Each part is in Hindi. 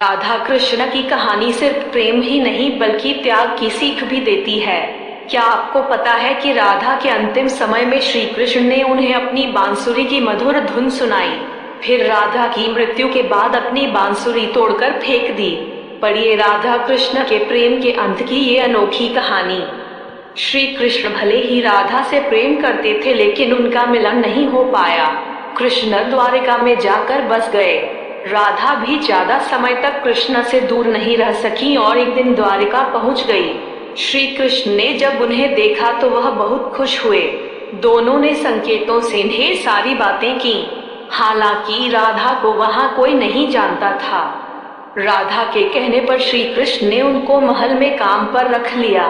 राधा कृष्ण की कहानी सिर्फ प्रेम ही नहीं बल्कि त्याग की सीख भी देती है। क्या आपको पता है कि राधा के अंतिम समय में श्री कृष्ण ने उन्हें अपनी बांसुरी की मधुर धुन सुनाई। फिर राधा की मृत्यु के बाद अपनी बांसुरी तोड़कर फेंक दी। पढ़िए राधा कृष्ण के प्रेम के अंत की ये अनोखी कहानी। श्री कृष्ण भले ही राधा से प्रेम करते थे लेकिन उनका मिलन नहीं हो पाया। कृष्ण द्वारिका में जाकर बस गए। राधा भी ज्यादा समय तक कृष्ण से दूर नहीं रह सकी और एक दिन द्वारिका पहुंच गई। श्री कृष्ण ने जब उन्हें देखा तो वह बहुत खुश हुए। दोनों ने संकेतों से ढेर सारी बातें की। हालांकि राधा को वहां कोई नहीं जानता था। राधा के कहने पर श्री कृष्ण ने उनको महल में काम पर रख लिया।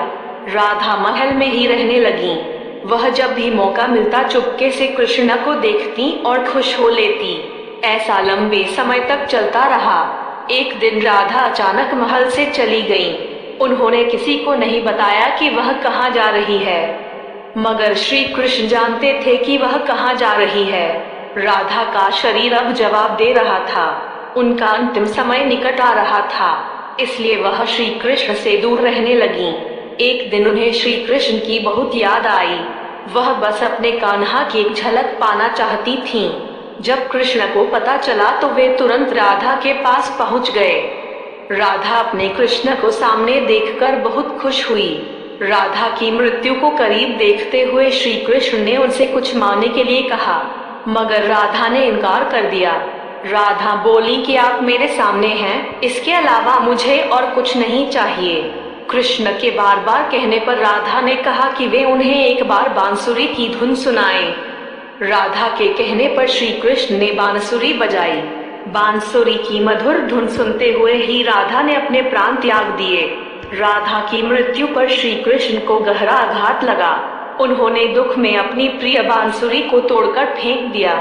राधा महल में ही रहने लगी। वह जब भी मौका मिलता चुपके से कृष्ण को देखती और खुश हो लेती। ऐसा लंबे समय तक चलता रहा। एक दिन राधा अचानक महल से चली गई। उन्होंने किसी को नहीं बताया कि वह कहाँ जा रही है, मगर श्री कृष्ण जानते थे कि वह कहाँ जा रही है। राधा का शरीर अब जवाब दे रहा था। उनका अंतिम समय निकट आ रहा था, इसलिए वह श्री कृष्ण से दूर रहने लगी। एक दिन उन्हें श्री कृष्ण की बहुत याद आई। वह बस अपने कान्हा की एक झलक पाना चाहती थीं। जब कृष्ण को पता चला तो वे तुरंत राधा के पास पहुंच गए। राधा अपने कृष्ण को सामने देखकर बहुत खुश हुई। राधा की मृत्यु को करीब देखते हुए श्री कृष्ण ने उनसे कुछ मांगने के लिए कहा, मगर राधा ने इनकार कर दिया। राधा बोली कि आप मेरे सामने हैं, इसके अलावा मुझे और कुछ नहीं चाहिए। कृष्ण के बार बार कहने पर राधा ने कहा कि वे उन्हें एक बार बांसुरी की धुन सुनाएं। राधा के कहने पर श्री कृष्ण ने बांसुरी बजाई। बांसुरी की मधुर धुन सुनते हुए ही राधा ने अपने प्राण त्याग दिए। राधा की मृत्यु पर श्री कृष्ण को गहरा आघात लगा। उन्होंने दुख में अपनी प्रिय बांसुरी को तोड़कर फेंक दिया।